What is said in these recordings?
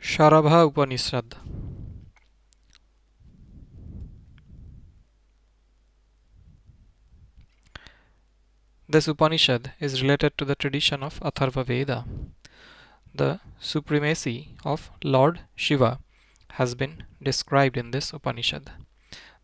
Sharabha Upanishad. This Upanishad is related to the tradition of AtharvaVeda. The supremacy of Lord Shiva has been described in this Upanishad.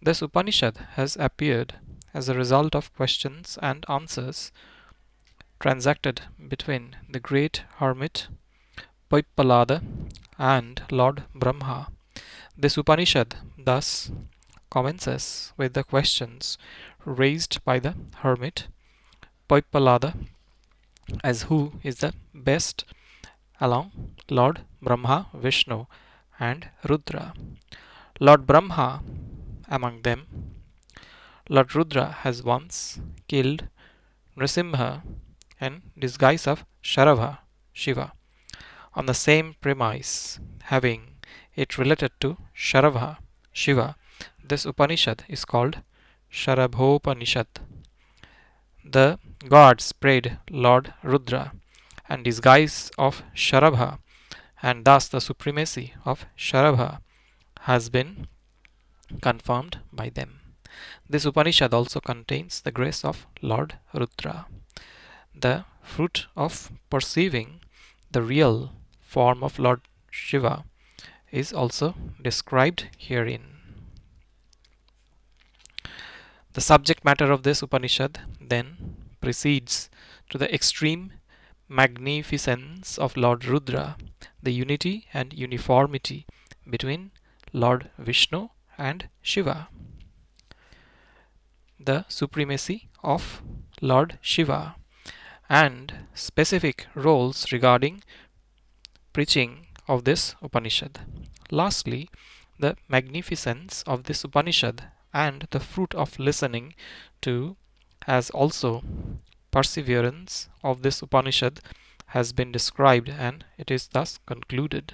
This Upanishad has appeared as a result of questions and answers transacted between the great hermit Paipalada and Lord Brahma. This Upanishad thus commences with the questions raised by the hermit Paipalada as who is the best along Lord Brahma, Vishnu, and Rudra. Lord Brahma among them, Lord Rudra has once killed Nrisimha in disguise of Sharabha, Shiva, on the same premise, having it related to Sharabha, Shiva. This Upanishad is called Sharabhopanishad. The gods prayed Lord Rudra and disguise of Sharabha, and thus the supremacy of Sharabha has been confirmed by them. This Upanishad also contains the grace of Lord Rudra. The fruit of perceiving the real form of Lord Shiva is also described herein. The subject matter of this Upanishad then proceeds to the extreme magnificence of Lord Rudra, the unity and uniformity between Lord Vishnu and Shiva, the supremacy of Lord Shiva, and specific roles regarding preaching of this Upanishad. Lastly, the magnificence of this Upanishad and the fruit of listening to, as also perseverance of this Upanishad has been described, and it is thus concluded.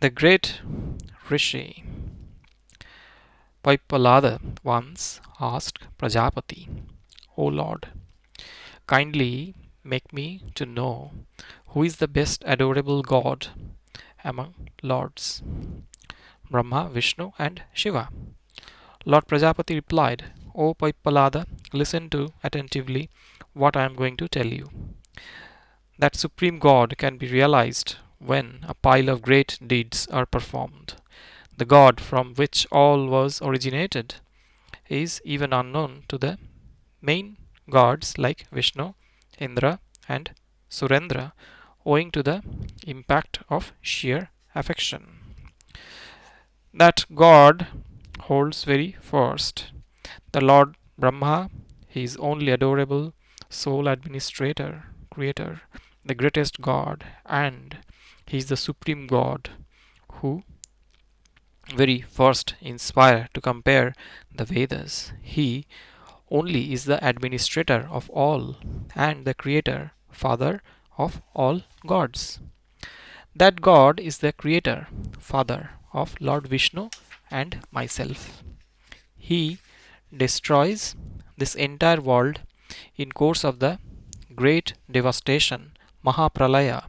The great Rishi Paipalada once asked Prajapati, O Lord, kindly make me to know who is the best adorable God among lords, Brahma, Vishnu, and Shiva. Lord Prajapati replied, O Paipalada, listen to attentively what I am going to tell you. That supreme God can be realized when a pile of great deeds are performed. The God from which all was originated is even unknown to the main gods like Vishnu, Indra, and Surendra, owing to the impact of sheer affection. That God holds very first. The Lord Brahma, he is only adorable sole administrator, creator, the greatest God, and he is the supreme God who very first inspire to compare the Vedas. He only is the administrator of all and the creator, father of all gods. That God is the creator, father of Lord Vishnu and myself. He destroys this entire world in course of the great devastation, Mahapralaya.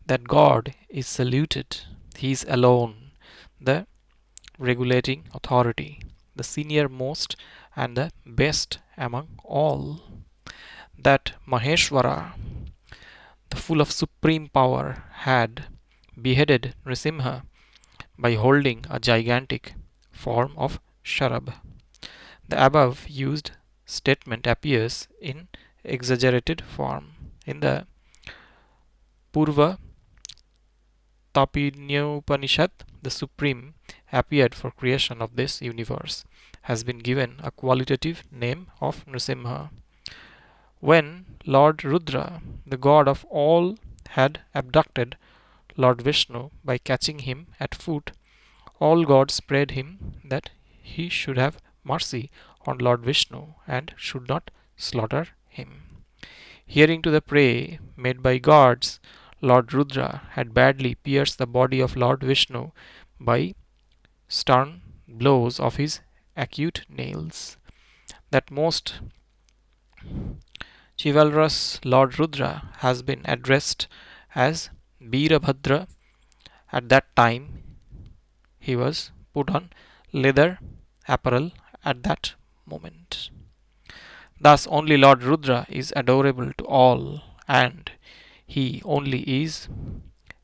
That God is saluted. He is alone, the regulating authority, the senior most and the best among all. That Maheshwara, the full of supreme power, had beheaded Nrisimha by holding a gigantic form of Sharab. The above used statement appears in exaggerated form in the Purva Tapinyupanishad. The supreme appeared for creation of this universe has been given a qualitative name of Nrisimha. When Lord Rudra, the god of all, had abducted Lord Vishnu by catching him at foot, all gods prayed him that he should have mercy on Lord Vishnu and should not slaughter him. Hearing to the prayer made by gods, Lord Rudra had badly pierced the body of Lord Vishnu by stern blows of his acute nails. That most chivalrous Lord Rudra has been addressed as Birabhadra. At that time, he was put on leather apparel at that moment. Thus, only Lord Rudra is adorable to all, and he only is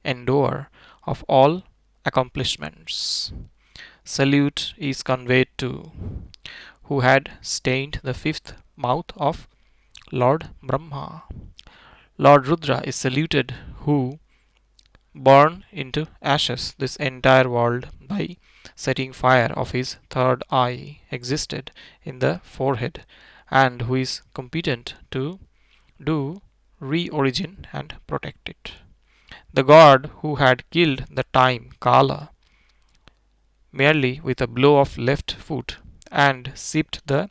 endower of all accomplishments. Salute is conveyed to who had stained the fifth mouth of Lord Brahma. Lord Rudra is saluted who burned into ashes this entire world by setting fire of his third eye existed in the forehead, and who is competent to do re-origin and protect it. The god who had killed the time Kala merely with a blow of left foot and sipped the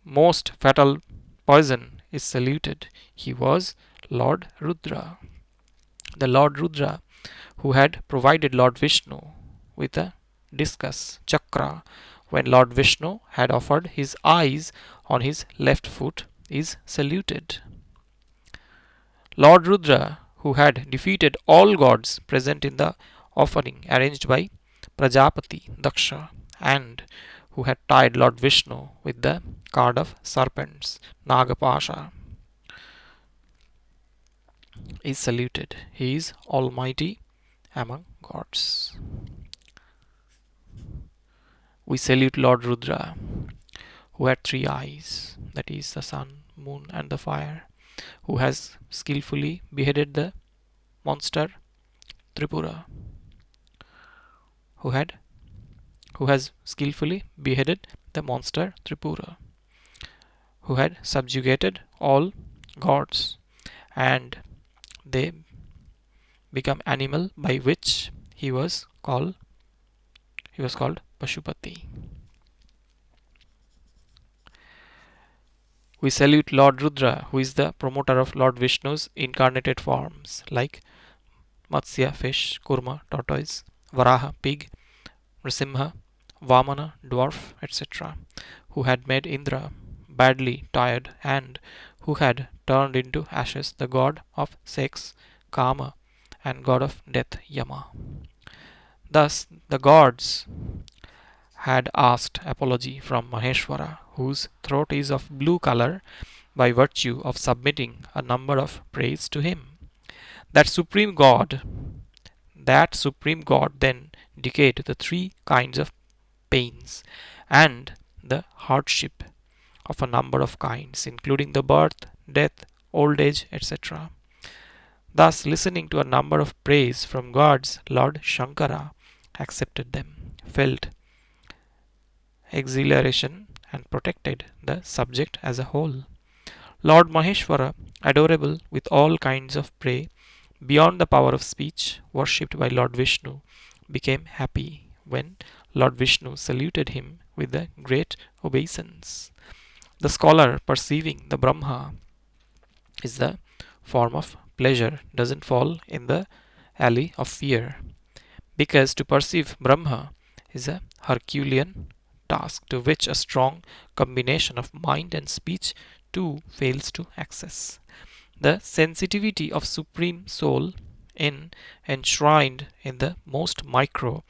most fatal poison is saluted. He was Lord Rudra. The Lord Rudra who had provided Lord Vishnu with a discus chakra when Lord Vishnu had offered his eyes on his left foot is saluted. Lord Rudra, who had defeated all gods present in the offering arranged by Prajapati Daksha, and who had tied Lord Vishnu with the cord of serpents, Nagapasha, is saluted. He is almighty among gods. We salute Lord Rudra, who had three eyes, that is, the sun, moon, and the fire, who has skillfully beheaded the monster Tripura, who had who has skillfully beheaded the monster Tripura, who had subjugated all gods, and they become animal by which he was called Pashupati. We salute Lord Rudra, who is the promoter of Lord Vishnu's incarnated forms like Matsya fish, Kurma tortoise, Varaha pig, Nrsimha, Vamana dwarf, etc., who had made Indra badly tired and who had turned into ashes the god of sex, Kama, and god of death, Yama. Thus, the gods had asked apology from Maheshwara, whose throat is of blue color by virtue of submitting a number of praise to him. That supreme God, that supreme God then decayed the three kinds of pains and the hardship of a number of kinds, including the birth, death, old age, etc. Thus, listening to a number of praise from gods, Lord Shankara accepted them, felt exhilaration, and protected the subject as a whole. Lord Maheshwara, adorable with all kinds of prey, beyond the power of speech, worshipped by Lord Vishnu, became happy when Lord Vishnu saluted him with a great obeisance. The scholar perceiving the Brahma is the form of pleasure doesn't fall in the alley of fear, because to perceive Brahma is a Herculean task to which a strong combination of mind and speech too fails to access. The sensitivity of Supreme Soul enshrined in the most micro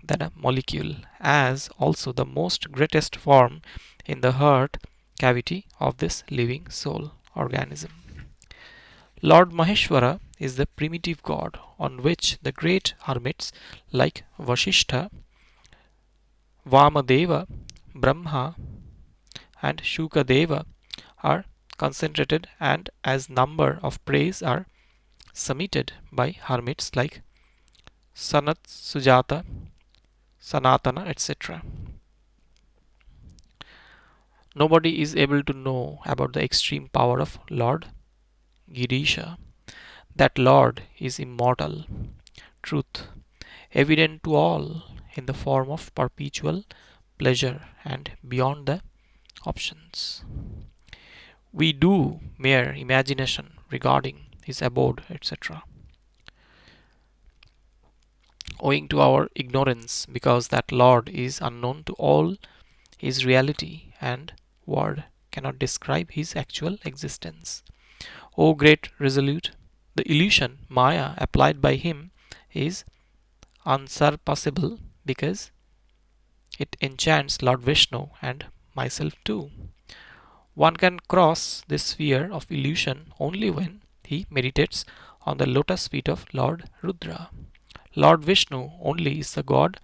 than a molecule, as also the most greatest form in the heart cavity of this living soul organism. Lord Maheshwara is the primitive god on which the great hermits like Vasishtha, Vamadeva, Brahma, and Shukadeva are concentrated, and as number of praise are submitted by hermits like Sanat, Sujata, Sanatana, etc. Nobody is able to know about the extreme power of Lord Girisha. That Lord is immortal, truth, evident to all in the form of perpetual pleasure and beyond the options. We do mere imagination regarding his abode, etc., owing to our ignorance, because that Lord is unknown to all his reality and word cannot describe his actual existence. O great resolute, the illusion Maya applied by him is unsurpassable because it enchants Lord Vishnu and myself too. One can cross this sphere of illusion only when he meditates on the lotus feet of Lord Rudra. Lord Vishnu only is the God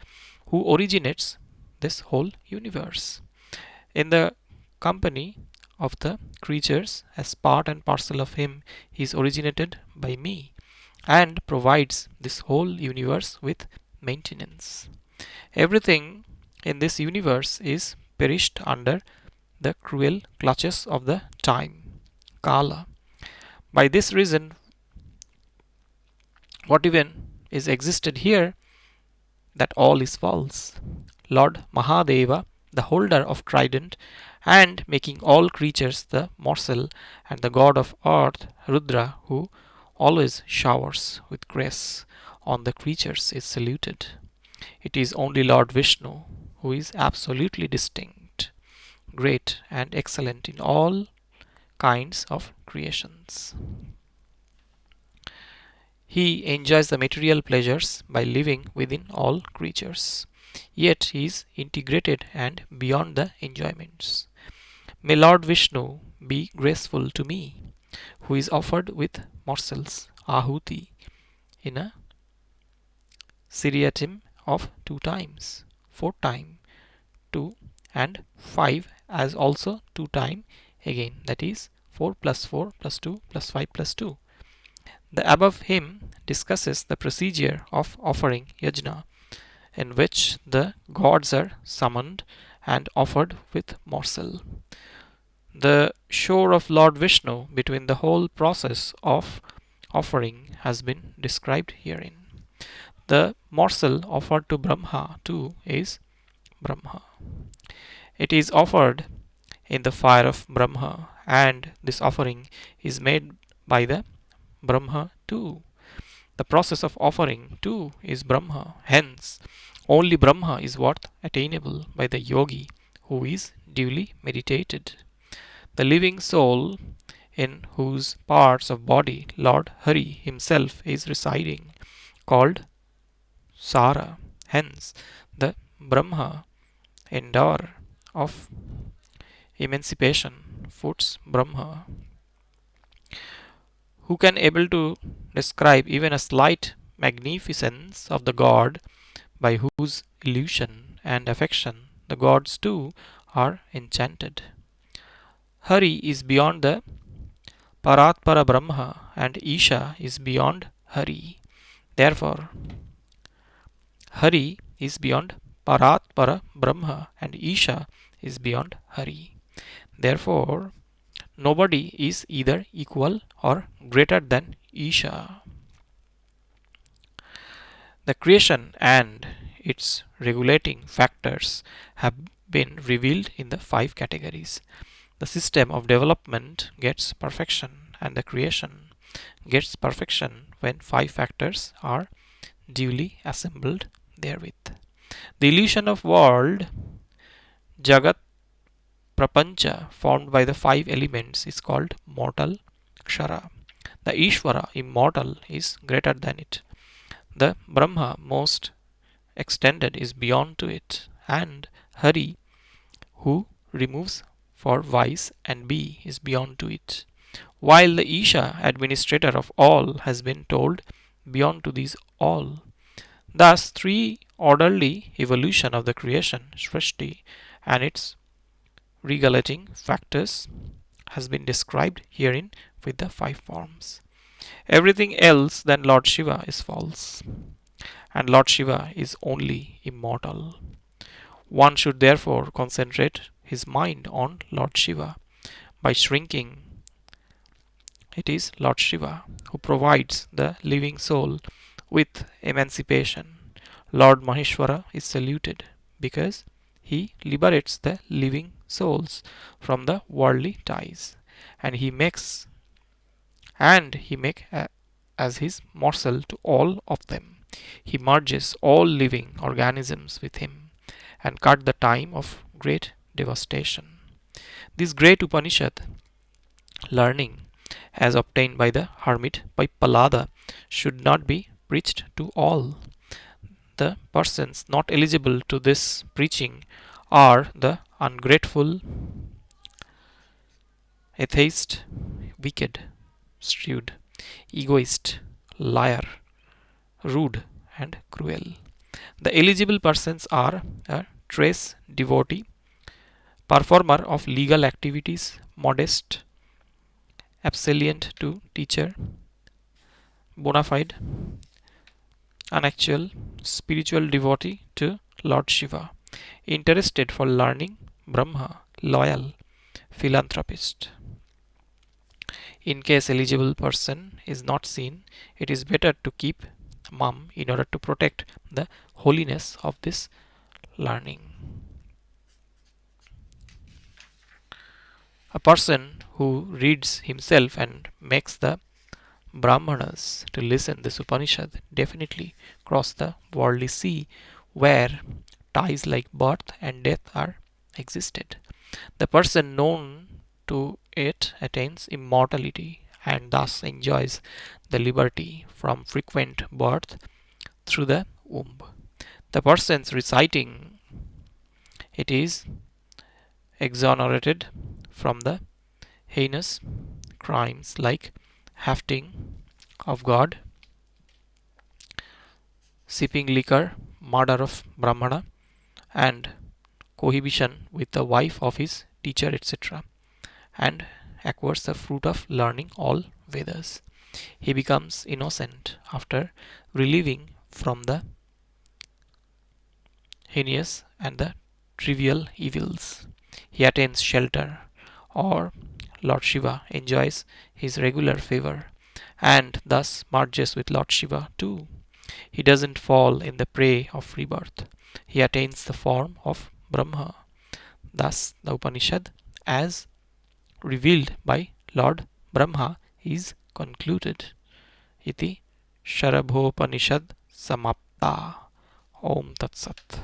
who originates this whole universe. In the company of the creatures, as part and parcel of him, he is originated by me and provides this whole universe with maintenance. Everything in this universe is perished under the cruel clutches of the time, Kala. By this reason, what even is existed here, that all is false. Lord Mahadeva, the holder of trident, and making all creatures the morsel, and the god of earth, Rudra, who always showers with grace on the creatures, is saluted. It is only Lord Vishnu who is absolutely distinct, great, and excellent in all kinds of creations. He enjoys the material pleasures by living within all creatures. Yet he is integrated and beyond the enjoyments. May Lord Vishnu be graceful to me, who is offered with morsels, ahuti, in a seriatim of 2 times, 4 times, 2 and 5 as also 2 times again, that is 4 plus 4 plus 2 plus 5 plus 2. The above hymn discusses the procedure of offering yajna, in which the gods are summoned and offered with morsel. The shore of Lord Vishnu between the whole process of offering has been described herein. The morsel offered to Brahma too is Brahma. It is offered in the fire of Brahma, and this offering is made by the Brahma too. The process of offering too is Brahma. Hence, only Brahma is what attainable by the yogi who is duly meditated. The living soul in whose parts of body Lord Hari himself is residing, called Sara. Hence, the Brahma endeavor of emancipation foots Brahma. Who can able to describe even a slight magnificence of the God by whose illusion and affection the gods too are enchanted? Hari is beyond the Paratpara Brahma and Isha is beyond Hari. Therefore, Hari is beyond Paratpara Brahma and Isha is beyond Hari. Therefore, nobody is either equal or greater than Isha. The creation and its regulating factors have been revealed in the 5 categories. The system of development gets perfection, and the creation gets perfection when 5 factors are duly assembled therewith. The illusion of world, Jagat Prapancha, formed by the 5 elements, is called mortal Kshara. The Ishvara, immortal, is greater than it. The Brahma, most extended, is beyond to it. And Hari, who removes for vice and B, is beyond to it. While the Isha, administrator of all, has been told beyond to these all. Thus, 3 orderly evolution of the creation, Srishti, and its regulating factors has been described herein with the 5 forms. Everything else than Lord Shiva is false, and Lord Shiva is only immortal. One should therefore concentrate his mind on Lord Shiva. By shrinking, it is Lord Shiva who provides the living soul with emancipation. Lord Maheshwara is saluted because he liberates the living souls from the worldly ties, and he makes as his morsel to all of them. He merges all living organisms with him and cut the time of great devastation. This great Upanishad learning as obtained by the hermit by Pallada, should not be preached to all. The persons not eligible to this preaching are the ungrateful, atheist, wicked, shrewd, egoist, liar, rude, and cruel. The eligible persons are a trace devotee, performer of legal activities, modest, obedient to teacher, bona fide, unactual, spiritual devotee to Lord Shiva, interested for learning, Brahma, loyal, philanthropist. In case eligible person is not seen, it is better to keep mum in order to protect the holiness of this learning. A person who reads himself and makes the Brahmanas to listen this Upanishad definitely cross the worldly sea where ties like birth and death are existed. The person known to it attains immortality and thus enjoys the liberty from frequent birth through the womb. The persons reciting it is exonerated from the heinous crimes like hafting of God, sipping liquor, murder of Brahmana, and cohabitation with the wife of his teacher, etc., and acquires the fruit of learning all Vedas. He becomes innocent after relieving from the heinous and the trivial evils. He attains shelter, or Lord Shiva enjoys his regular favor, and thus merges with Lord Shiva too. He doesn't fall in the prey of rebirth. He attains the form of Brahma. Thus, the Upanishad, as revealed by Lord Brahma, is concluded. Iti Sharabhopanishad Samapta. Om Tat Sat.